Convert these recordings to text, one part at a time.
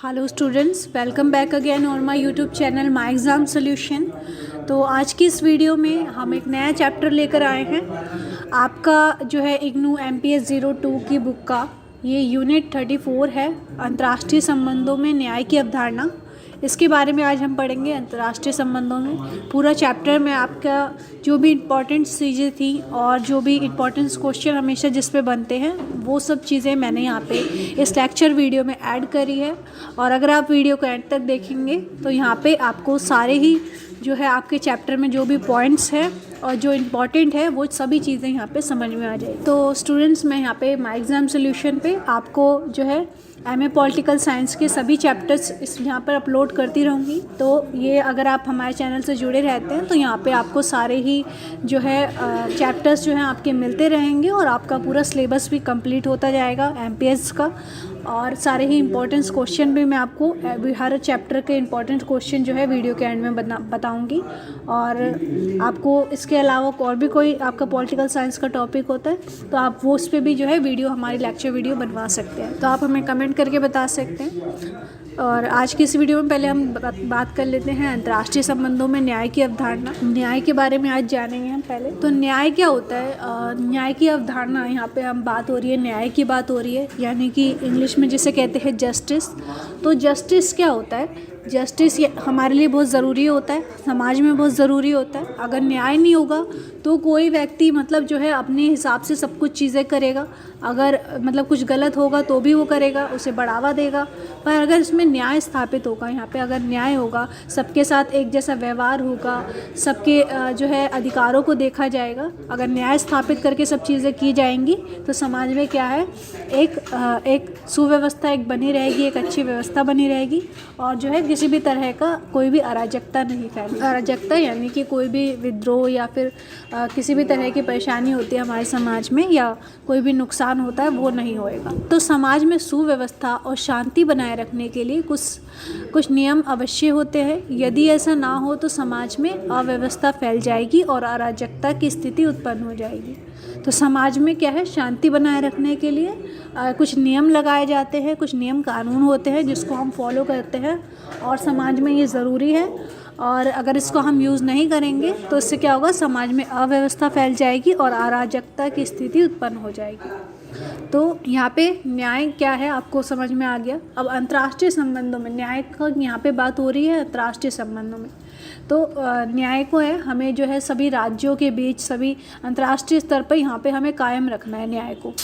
Hello students, welcome back again on my YouTube channel my exam solution. तो आज की इस वीडियो में हम एक नया चैप्टर लेकर आए हैं। आपका जो है इग्नू MPS 02 की बुक का ये यूनिट 34 है, अंतर्राष्ट्रीय संबंधों में न्याय की अवधारणा। इसके बारे में आज हम पढ़ेंगे। अंतर्राष्ट्रीय संबंधों में पूरा चैप्टर में आपका जो भी इम्पोर्टेंट चीज़ें थी और जो भी इम्पोर्टेंट क्वेश्चन हमेशा जिस पे बनते हैं वो सब चीज़ें मैंने यहाँ पे इस लेक्चर वीडियो में ऐड करी है। और अगर आप वीडियो को एंड तक देखेंगे तो यहाँ पे आपको सारे ही जो है आपके चैप्टर में जो भी पॉइंट्स हैं और जो इम्पॉर्टेंट है वो सभी चीज़ें यहाँ पे समझ में आ जाए। तो स्टूडेंट्स, मैं यहाँ पे माय एग्ज़ाम सॉल्यूशन पे आपको जो है MA पॉलिटिकल साइंस के सभी चैप्टर्स इस यहाँ पर अपलोड करती रहूँगी। तो ये अगर आप हमारे चैनल से जुड़े रहते हैं तो यहाँ पे आपको सारे ही जो है चैप्टर्स जो हैं आपके मिलते रहेंगे और आपका पूरा सिलेबस भी कंप्लीट होता जाएगा MPS का। और सारे ही इंपॉर्टेंट क्वेश्चन भी मैं आपको हर चैप्टर के इंपॉर्टेंट क्वेश्चन जो है वीडियो के एंड में बताऊंगी। और आपको इसके अलावा और भी कोई आपका पॉलिटिकल साइंस का टॉपिक होता है तो आप वो उस पर भी जो है वीडियो हमारी लेक्चर वीडियो बनवा सकते हैं। तो आप हमें कमेंट करके बता सकते हैं। और आज की इस वीडियो में पहले हम बात कर लेते हैं अंतर्राष्ट्रीय संबंधों में न्याय की अवधारणा। न्याय के बारे में आज जानेंगे हम पहले। तो न्याय क्या होता है? न्याय की अवधारणा, यहाँ पे हम बात हो रही है न्याय की बात हो रही है, यानी कि इंग्लिश में जिसे कहते हैं जस्टिस। तो जस्टिस क्या होता है? जस्टिस हमारे लिए बहुत ज़रूरी होता है, समाज में बहुत ज़रूरी होता है। अगर न्याय नहीं होगा तो कोई व्यक्ति मतलब जो है अपने हिसाब से सब कुछ चीज़ें करेगा। अगर मतलब कुछ गलत होगा तो भी वो करेगा, उसे बढ़ावा देगा। पर अगर इसमें न्याय स्थापित होगा, यहाँ पे अगर न्याय होगा, सबके साथ एक जैसा व्यवहार होगा, सबके जो है अधिकारों को देखा जाएगा, अगर न्याय स्थापित करके सब चीज़ें की जाएंगी तो समाज में क्या है, एक सुव्यवस्था एक बनी रहेगी, एक अच्छी व्यवस्था बनी रहेगी। और जो है किसी भी तरह का कोई भी अराजकता नहीं फैलेगी। अराजकता यानी कि कोई भी विद्रोह या फिर किसी भी तरह की परेशानी होती है हमारे समाज में या कोई भी नुकसान होता है वो नहीं होएगा। तो समाज में सुव्यवस्था और शांति बनाए रखने के लिए कुछ नियम अवश्य होते हैं। यदि ऐसा ना हो तो समाज में अव्यवस्था फैल जाएगी और अराजकता की स्थिति उत्पन्न हो जाएगी। तो समाज में क्या है, शांति बनाए रखने के लिए कुछ नियम लगाए जाते हैं, कुछ नियम कानून होते हैं जिसको हम फॉलो करते हैं और समाज में ये ज़रूरी है। और अगर इसको हम यूज़ नहीं करेंगे तो इससे क्या होगा, समाज में अव्यवस्था फैल जाएगी और अराजकता की स्थिति उत्पन्न हो जाएगी। तो यहाँ पे न्याय क्या है आपको समझ में आ गया। अब अंतर्राष्ट्रीय संबंधों में न्याय का यहाँ पे बात हो रही है। अंतर्राष्ट्रीय संबंधों में तो न्याय को है हमें जो है सभी राज्यों के बीच, सभी अंतर्राष्ट्रीय स्तर पर यहाँ पे हमें कायम रखना है न्याय को,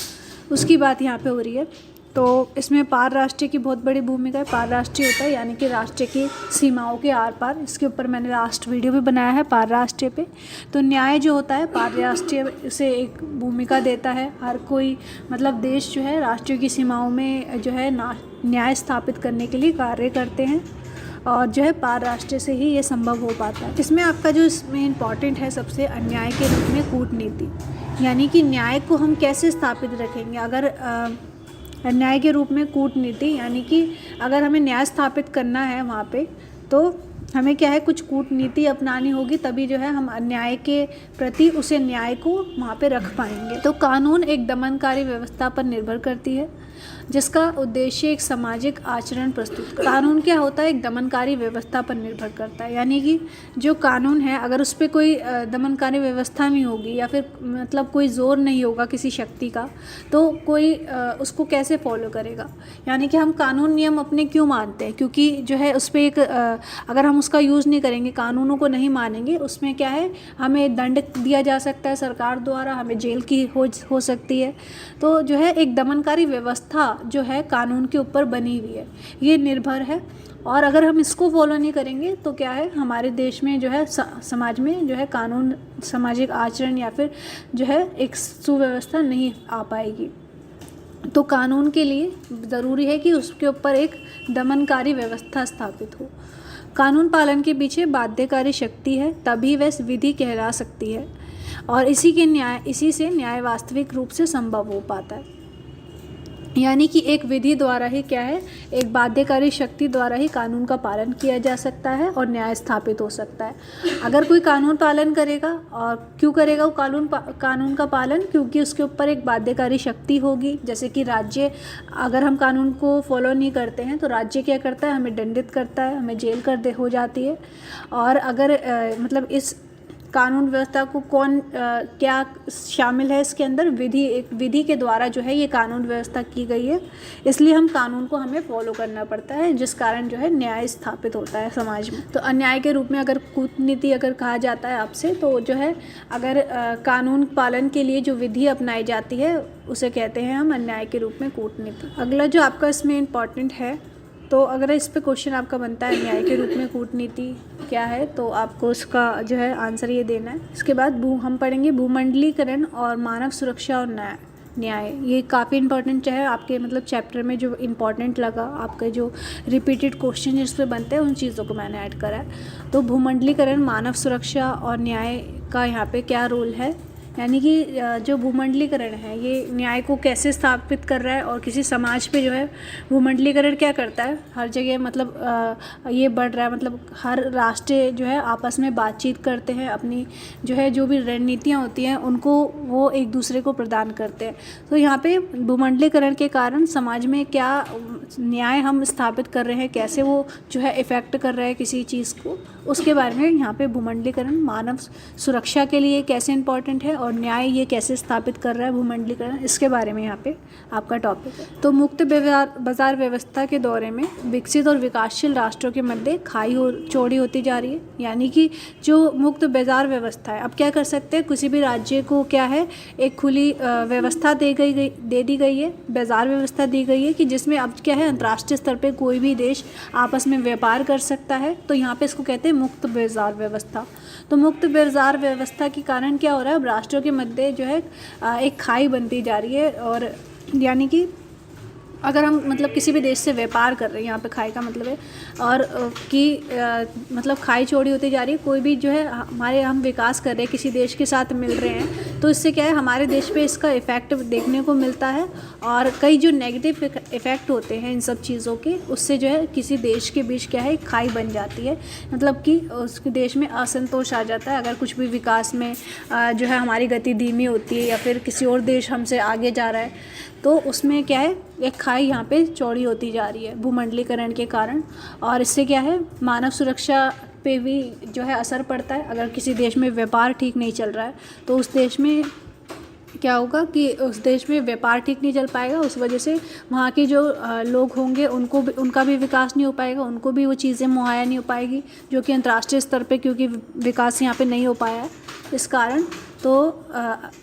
उसकी बात यहाँ पे हो रही है। तो इसमें पार राष्ट्रीय की बहुत बड़ी भूमिका है। पार राष्ट्रीय होता है यानी कि राष्ट्र की सीमाओं के आर पार। इसके ऊपर मैंने लास्ट वीडियो भी बनाया है पार राष्ट्रीय पे। तो न्याय जो होता है पार राष्ट्रीय से एक भूमिका देता है। हर कोई मतलब देश जो है राष्ट्रीय की सीमाओं में जो है न्याय स्थापित करने के लिए कार्य करते हैं और जो है पार राष्ट्रीय से ही ये संभव हो पाता है। इसमें आपका जो इसमें इम्पॉर्टेंट है सबसे, अन्याय के रूप में कूटनीति, यानी कि न्याय को हम कैसे स्थापित रखेंगे। अगर अन्याय के रूप में कूटनीति यानी कि अगर हमें न्याय स्थापित करना है वहाँ पे तो हमें क्या है, कुछ कूटनीति अपनानी होगी, तभी जो है हम अन्याय के प्रति उसे न्याय को वहाँ पे रख पाएंगे। तो कानून एक दमनकारी व्यवस्था पर निर्भर करती है जिसका उद्देश्य एक सामाजिक आचरण प्रस्तुत करना। कानून क्या होता है, एक दमनकारी व्यवस्था पर निर्भर करता है, यानी कि जो कानून है अगर उस पर कोई दमनकारी व्यवस्था नहीं होगी या फिर मतलब कोई जोर नहीं होगा किसी शक्ति का तो कोई उसको कैसे फॉलो करेगा। यानी कि हम कानून नियम अपने क्यों मानते हैं, क्योंकि जो है उस पर एक अगर हम उसका यूज़ नहीं करेंगे, कानूनों को नहीं मानेंगे, उसमें क्या है हमें दंड दिया जा सकता है सरकार द्वारा, हमें जेल की हो सकती है। तो जो है एक दमनकारी व्यवस्था जो है कानून के ऊपर बनी हुई है, ये निर्भर है। और अगर हम इसको फॉलो नहीं करेंगे तो क्या है, हमारे देश में जो है समाज में जो है कानून, सामाजिक आचरण या फिर जो है एक सुव्यवस्था नहीं आ पाएगी। तो कानून के लिए ज़रूरी है कि उसके ऊपर एक दमनकारी व्यवस्था स्थापित हो। कानून पालन के पीछे बाध्यकारी शक्ति है, तभी वह विधि कहला सकती है और इसी से न्याय वास्तविक रूप से संभव हो पाता है। यानी कि एक विधि द्वारा ही क्या है, एक बाध्यकारी शक्ति द्वारा ही कानून का पालन किया जा सकता है और न्याय स्थापित हो सकता है। अगर कोई कानून पालन करेगा, और क्यों करेगा वो कानून का पालन, क्योंकि उसके ऊपर एक बाध्यकारी शक्ति होगी। जैसे कि राज्य, अगर हम कानून को फॉलो नहीं करते हैं तो राज्य क्या करता है, हमें दंडित करता है, हमें जेल हो जाती है। और अगर मतलब इस कानून व्यवस्था को क्या शामिल है इसके अंदर, एक विधि के द्वारा जो है ये कानून व्यवस्था की गई है, इसलिए हम कानून को हमें फॉलो करना पड़ता है, जिस कारण जो है न्याय स्थापित होता है समाज में। तो अन्याय के रूप में अगर कूटनीति अगर कहा जाता है आपसे, तो जो है अगर कानून पालन के लिए जो विधि अपनाई जाती है उसे कहते हैं हम अन्याय के रूप में कूटनीति। अगला जो आपका इसमें इम्पॉर्टेंट है, तो अगर इस पे क्वेश्चन आपका बनता है न्याय के रूप में कूटनीति क्या है, तो आपको उसका जो है आंसर ये देना है। इसके बाद हम पढ़ेंगे भूमंडलीकरण और मानव सुरक्षा और न्याय। ये काफ़ी इंपॉर्टेंट है आपके मतलब चैप्टर में, जो इम्पॉर्टेंट लगा आपके जो रिपीटेड क्वेश्चन जिस पे बनते हैं उन चीज़ों को मैंने ऐड करा है। तो भूमंडलीकरण, मानव सुरक्षा और न्याय का यहाँ पे क्या रोल है, यानी कि जो भूमंडलीकरण है ये न्याय को कैसे स्थापित कर रहा है, और किसी समाज पे जो है भूमंडलीकरण क्या करता है, हर जगह मतलब ये बढ़ रहा है, मतलब हर राष्ट्र जो है आपस में बातचीत करते हैं, अपनी जो है जो भी रणनीतियाँ होती हैं उनको वो एक दूसरे को प्रदान करते हैं। तो यहाँ पे भूमंडलीकरण के कारण समाज में क्या न्याय हम स्थापित कर रहे हैं, कैसे वो जो है इफ़ेक्ट कर रहा है किसी चीज़ को, उसके बारे में यहाँ पे भूमंडलीकरण मानव सुरक्षा के लिए कैसे इंपॉर्टेंट है और न्याय ये कैसे स्थापित कर रहा है भूमंडलीकरण, इसके बारे में यहाँ पे आपका टॉपिक है। तो मुक्त बाजार व्यवस्था के दौरे में विकसित और विकासशील राष्ट्रों के मध्य खाई चौड़ी होती जा रही है। यानी कि जो मुक्त बाजार व्यवस्था है, अब क्या कर सकते हैं, किसी भी राज्य को क्या है एक खुली व्यवस्था दे दी गई है, बाजार व्यवस्था दी गई है, कि जिसमें अब क्या है अंतर्राष्ट्रीय स्तर पे कोई भी देश आपस में व्यापार कर सकता है। तो यहाँ पे इसको कहते हैं मुक्त बाजार व्यवस्था। तो मुक्त बाजार व्यवस्था के कारण क्या हो रहा है, अब राष्ट्रों के मध्य जो है एक खाई बनती जा रही है। और यानी कि अगर हम मतलब किसी भी देश से व्यापार कर रहे हैं, यहाँ पे खाई का मतलब है, और मतलब खाई चौड़ी होती जा रही है, कोई भी जो है हम विकास कर रहे हैं, किसी देश के साथ मिल रहे हैं, तो इससे क्या है हमारे देश पे इसका इफ़ेक्ट देखने को मिलता है। और कई जो नेगेटिव इफ़ेक्ट होते हैं इन सब चीज़ों के, उससे जो है किसी देश के बीच क्या है खाई बन जाती है, मतलब कि उस देश में असंतोष आ जाता है। अगर कुछ भी विकास में जो है हमारी गति धीमी होती है, या फिर किसी और देश हमसे आगे जा रहा है, तो उसमें क्या है एक खाई यहाँ पे चौड़ी होती जा रही है भूमंडलीकरण के कारण। और इससे क्या है मानव सुरक्षा पे भी जो है असर पड़ता है। अगर किसी देश में व्यापार ठीक नहीं चल रहा है, तो उस देश में क्या होगा कि उस देश में व्यापार ठीक नहीं चल पाएगा, उस वजह से वहाँ के जो लोग होंगे उनका भी विकास नहीं हो पाएगा, उनको भी वो चीज़ें मुहैया नहीं हो पाएगी जो कि अंतर्राष्ट्रीय स्तर पे, क्योंकि विकास यहाँ पे नहीं हो पाया है इस कारण। तो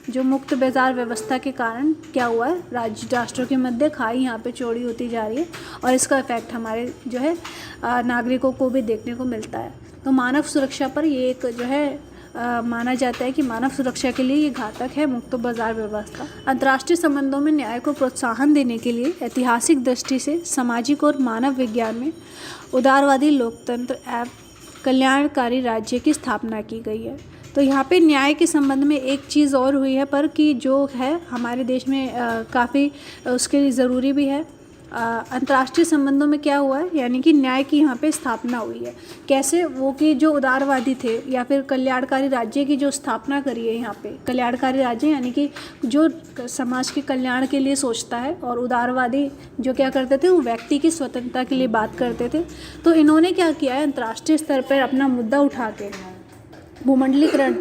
जो मुक्त बाजार व्यवस्था के कारण क्या हुआ है, राष्ट्रों के मध्य खाई यहाँ पे चौड़ी होती जा रही है, और इसका इफ़ेक्ट हमारे जो है नागरिकों को भी देखने को मिलता है। तो मानव सुरक्षा पर ये एक जो है माना जाता है कि मानव सुरक्षा के लिए ये घातक है मुक्त बाजार व्यवस्था। अंतर्राष्ट्रीय संबंधों में न्याय को प्रोत्साहन देने के लिए ऐतिहासिक दृष्टि से सामाजिक और मानव विज्ञान में उदारवादी लोकतंत्र एवं कल्याणकारी राज्य की स्थापना की गई है। तो यहाँ पे न्याय के संबंध में एक चीज़ और हुई है, पर कि जो है हमारे देश में काफ़ी उसके लिए ज़रूरी भी है। अंतर्राष्ट्रीय संबंधों में क्या हुआ है, यानी कि न्याय की यहाँ पे स्थापना हुई है। कैसे, वो कि जो उदारवादी थे या फिर कल्याणकारी राज्य की जो स्थापना करी है यहाँ पे, कल्याणकारी राज्य यानी कि जो समाज के कल्याण के लिए सोचता है, और उदारवादी जो क्या करते थे वो व्यक्ति की स्वतंत्रता के लिए बात करते थे। तो इन्होंने क्या किया है, अंतर्राष्ट्रीय स्तर पर अपना मुद्दा उठा के भूमंडलीकरण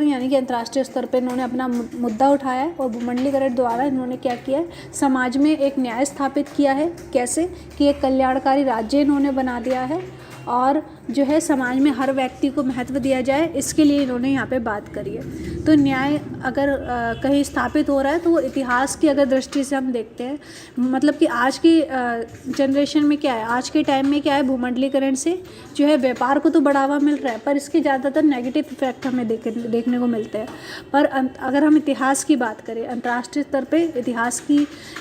यानी कि अंतर्राष्ट्रीय स्तर पर इन्होंने अपना मुद्दा उठाया है, और भूमंडलीकरण द्वारा इन्होंने क्या किया है, समाज में एक न्याय स्थापित किया है। कैसे कि एक कल्याणकारी राज्य इन्होंने बना दिया है, और जो है समाज में हर व्यक्ति को महत्व दिया जाए, इसके लिए इन्होंने यहाँ पे बात करी है। तो न्याय अगर कहीं स्थापित हो रहा है, तो वो इतिहास की अगर दृष्टि से हम देखते हैं, मतलब कि आज की जनरेशन में क्या है, आज के टाइम में क्या है, भूमंडलीकरण से जो है व्यापार को तो बढ़ावा मिल रहा है, पर इसके ज़्यादातर नेगेटिव इफेक्ट हमें देखने को मिलते हैं। पर अगर हम इतिहास की बात करें, अंतर्राष्ट्रीय स्तर पर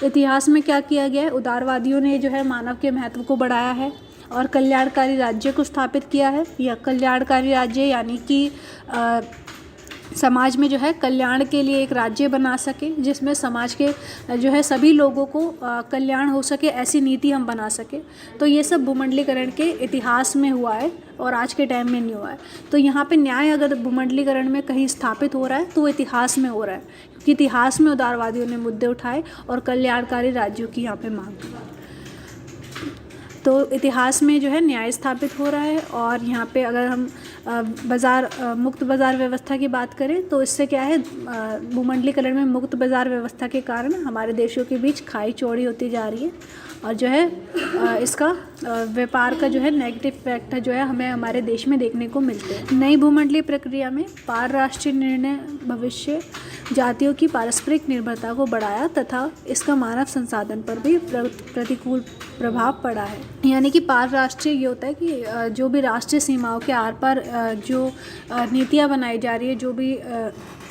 इतिहास में क्या किया गया है, उदारवादियों ने जो है मानव के महत्व को बढ़ाया है और कल्याणकारी राज्य को स्थापित किया है। या कल्याणकारी राज्य यानी कि समाज में जो है कल्याण के लिए एक राज्य बना सके, जिसमें समाज के जो है सभी लोगों को कल्याण हो सके, ऐसी नीति हम बना सके। तो ये सब भूमंडलीकरण के इतिहास में हुआ है और आज के टाइम में नहीं हुआ है। तो यहाँ पे न्याय अगर भूमंडलीकरण में कहीं स्थापित हो रहा है तो वो इतिहास में हो रहा है, क्योंकि इतिहास में उदारवादियों ने मुद्दे उठाए और कल्याणकारी राज्यों की यहाँ पे मांग की। तो इतिहास में जो है न्याय स्थापित हो रहा है। और यहाँ पे अगर हम मुक्त बाज़ार व्यवस्था की बात करें तो इससे क्या है, भूमंडलीकरण में मुक्त बाज़ार व्यवस्था के कारण हमारे देशों के बीच खाई चौड़ी होती जा रही है और जो है इसका व्यापार का जो है नेगेटिव इफेक्ट जो है हमें हमारे देश में देखने को मिलते हैं। नई भूमंडलीय प्रक्रिया में पार राष्ट्रीय निर्णय भविष्य जातियों की पारस्परिक निर्भरता को बढ़ाया तथा इसका मानव संसाधन पर भी प्रतिकूल प्रभाव पड़ा है। यानी कि पार राष्ट्रीय ये होता है कि जो भी राष्ट्रीय सीमाओं के आर पार जो नीतियाँ बनाई जा रही है, जो भी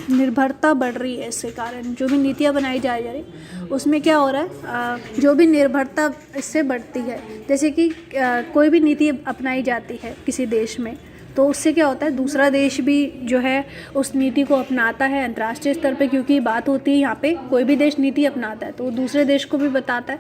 निर्भरता बढ़ रही है, इसके कारण जो भी नीतियाँ बनाई जा रही है उसमें क्या हो रहा है, जो भी निर्भरता इससे बढ़ती है, जैसे कि कोई भी नीति अपनाई जाती है किसी देश में तो उससे क्या होता है, दूसरा देश भी जो है उस नीति को अपनाता है अंतर्राष्ट्रीय स्तर पे, क्योंकि बात होती है यहाँ पे कोई भी देश नीति अपनाता है तो वो दूसरे देश को भी बताता है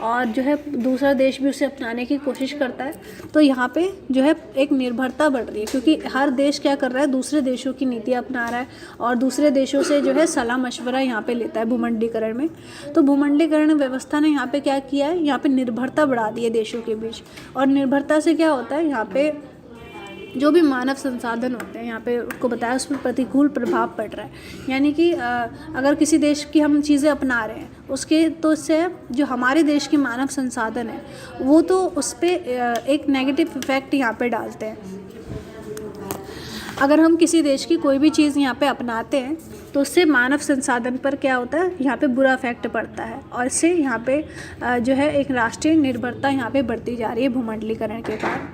और जो है दूसरा देश भी उसे अपनाने की कोशिश करता है। तो यहाँ पे जो है एक निर्भरता बढ़ रही है, क्योंकि हर देश क्या कर रहा है, दूसरे देशों की नीतियाँ अपना रहा है और दूसरे देशों से जो है सलाह मशवरा यहाँ पे लेता है भूमंडलीकरण में। तो भूमंडलीकरण व्यवस्था ने यहाँ पे क्या किया है, यहाँ पे निर्भरता बढ़ा दी है देशों के बीच। और निर्भरता से क्या होता है, यहाँ पे जो भी मानव संसाधन होते हैं यहाँ पे उसको बताया उस पर प्रतिकूल प्रभाव पड़ रहा है। यानी कि अगर किसी देश की हम चीज़ें अपना रहे हैं उसके तो इससे जो हमारे देश के मानव संसाधन है वो तो उस पर एक नेगेटिव इफेक्ट यहाँ पे डालते हैं। अगर हम किसी देश की कोई भी चीज़ यहाँ पे अपनाते हैं तो उससे मानव संसाधन पर क्या होता है, यहाँ पे बुरा इफेक्ट पड़ता है और इससे यहाँ पे जो है एक राष्ट्रीय निर्भरता यहाँ पे बढ़ती जा रही है भूमंडलीकरण के कारण।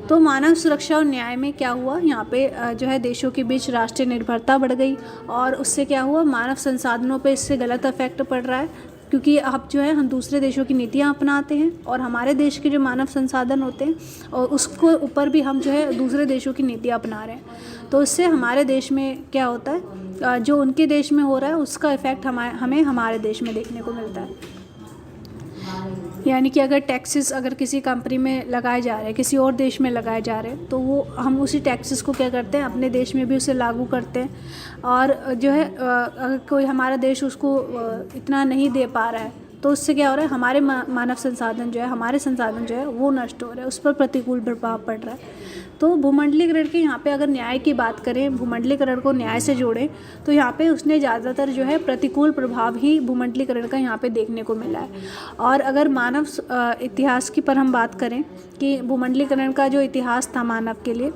तो मानव सुरक्षा और न्याय में क्या हुआ, यहाँ पे जो है देशों के बीच राष्ट्रीय निर्भरता बढ़ गई और उससे क्या हुआ, मानव संसाधनों पे इससे गलत इफेक्ट पड़ रहा है, क्योंकि अब जो है हम दूसरे देशों की नीतियाँ अपनाते हैं और हमारे देश के जो मानव संसाधन होते हैं और उसको ऊपर भी हम जो है दूसरे देशों की नीतियाँ अपना रहे हैं। तो इससे हमारे देश में क्या होता है, जो उनके देश में हो रहा है उसका इफ़ेक्ट हमें हमारे देश में देखने को मिलता है। यानी कि अगर टैक्सेस अगर किसी कंपनी में लगाए जा रहे हैं, किसी और देश में लगाए जा रहे हैं, तो वो हम उसी टैक्सेस को क्या करते हैं, अपने देश में भी उसे लागू करते हैं। और जो है अगर कोई हमारा देश उसको इतना नहीं दे पा रहा है तो उससे क्या हो रहा है, हमारे मानव संसाधन जो है, हमारे संसाधन जो है वो नष्ट हो रहे हैं, उस पर प्रतिकूल प्रभाव पड़ रहा है। तो भूमंडलीकरण के यहाँ पे अगर न्याय की बात करें, भूमंडलीकरण को न्याय से जोड़ें तो यहाँ पे उसने ज़्यादातर जो है प्रतिकूल प्रभाव ही भूमंडलीकरण का यहाँ पे देखने को मिला है। और अगर मानव इतिहास की पर हम बात करें कि भूमंडलीकरण का जो इतिहास था मानव के लिए,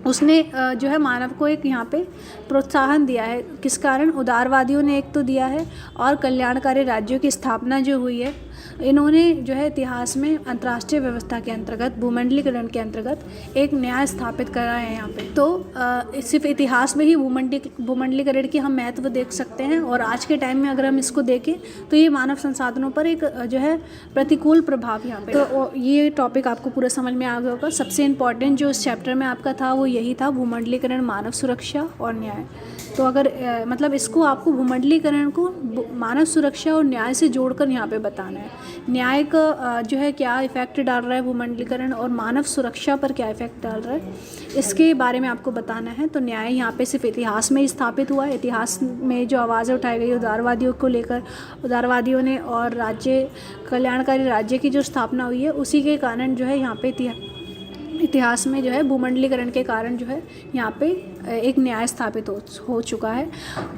उसने जो है मानव को एक यहाँ पे प्रोत्साहन दिया है। किस कारण, उदारवादियों ने एक तो दिया है और कल्याणकारी राज्यों की स्थापना जो हुई है, इन्होंने जो है इतिहास में अंतर्राष्ट्रीय व्यवस्था के अंतर्गत, भूमंडलीकरण के अंतर्गत एक न्याय स्थापित करा है यहाँ पे। तो सिर्फ इतिहास में ही भूमंडलीकरण की हम महत्व देख सकते हैं और आज के टाइम में अगर हम इसको देखें तो ये मानव संसाधनों पर एक जो है प्रतिकूल प्रभाव यहाँ पे। तो ये टॉपिक आपको पूरा समझ में आ गया होगा। सबसे इम्पॉर्टेंट जो इस चैप्टर में आपका था वो यही था, भूमंडलीकरण, मानव सुरक्षा और न्याय। तो अगर मतलब इसको आपको भूमंडलीकरण को मानव सुरक्षा और न्याय से जोड़कर यहाँ पे बताना है। न्याय का जो है क्या इफ़ेक्ट डाल रहा है भूमंडलीकरण और मानव सुरक्षा पर क्या इफ़ेक्ट डाल रहा है, इसके बारे में आपको बताना है। तो न्याय यहाँ पे सिर्फ इतिहास में ही स्थापित हुआ है। इतिहास में जो आवाज़ें उठाई गई उदारवादियों को लेकर, उदारवादियों ने, और राज्य कल्याणकारी राज्य की जो स्थापना हुई है उसी के कारण जो है यहाँ पे इतिहास में जो है भूमंडलीकरण के कारण जो है यहाँ पे एक न्याय स्थापित हो चुका है।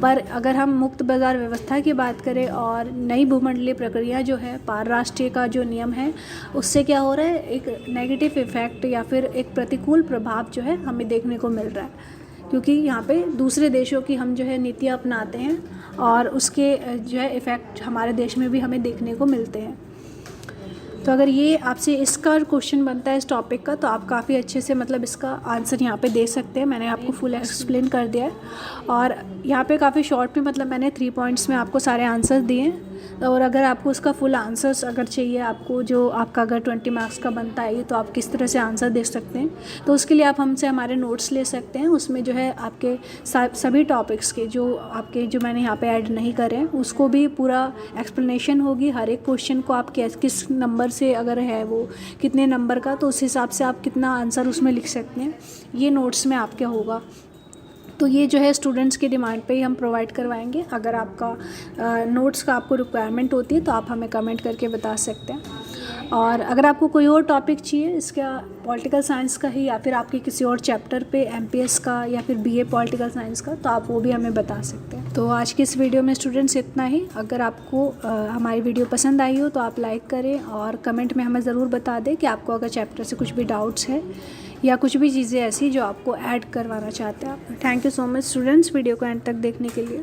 पर अगर हम मुक्त बाज़ार व्यवस्था की बात करें और नई भूमंडलीय प्रक्रिया जो है, पार राष्ट्रीय का जो नियम है, उससे क्या हो रहा है, एक नेगेटिव इफ़ेक्ट या फिर एक प्रतिकूल प्रभाव जो है हमें देखने को मिल रहा है। क्योंकि यहाँ पे दूसरे देशों की हम जो है नीतियाँ अपनाते हैं और उसके जो है इफ़ेक्ट हमारे देश में भी हमें देखने को मिलते हैं। तो अगर ये आपसे इसका क्वेश्चन बनता है इस टॉपिक का, तो आप काफ़ी अच्छे से मतलब इसका आंसर यहाँ पे दे सकते हैं। मैंने आपको फुल एक्सप्लेन कर दिया है और यहाँ पे काफ़ी शॉर्ट में मतलब मैंने 3 पॉइंट्स में आपको सारे आंसर दिए हैं। और अगर आपको उसका फुल आंसर्स अगर चाहिए आपको, जो आपका अगर 20 मार्क्स का बनता है तो आप किस तरह से आंसर दे सकते हैं, तो उसके लिए आप हमसे हमारे नोट्स ले सकते हैं। उसमें जो है आपके सभी टॉपिक्स के जो मैंने यहाँ पे ऐड नहीं करे हैं उसको भी पूरा एक्सप्लेनेशन होगी। हर एक क्वेश्चन को आप किस नंबर से अगर है वो कितने नंबर का, तो उस हिसाब से आप कितना आंसर उसमें लिख सकते हैं, ये नोट्स में आपके होगा। तो ये जो है स्टूडेंट्स की डिमांड पे ही हम प्रोवाइड करवाएंगे। अगर आपका नोट्स का आपको रिक्वायरमेंट होती है तो आप हमें कमेंट करके बता सकते हैं। और अगर आपको कोई और टॉपिक चाहिए इसका, पॉलिटिकल साइंस का ही या फिर आपके किसी और चैप्टर पे एमपीएस का या फिर बीए पॉलिटिकल साइंस का, तो आप वो भी हमें बता सकते हैं। तो आज की इस वीडियो में स्टूडेंट्स इतना ही। अगर आपको हमारी वीडियो पसंद आई हो तो आप लाइक करें और कमेंट में हमें ज़रूर बता दें कि आपको अगर चैप्टर से कुछ भी डाउट्स है या कुछ भी चीज़ें ऐसी जो आपको ऐड करवाना चाहते हैं आप। Thank you so much students, video को एंड तक देखने के लिए।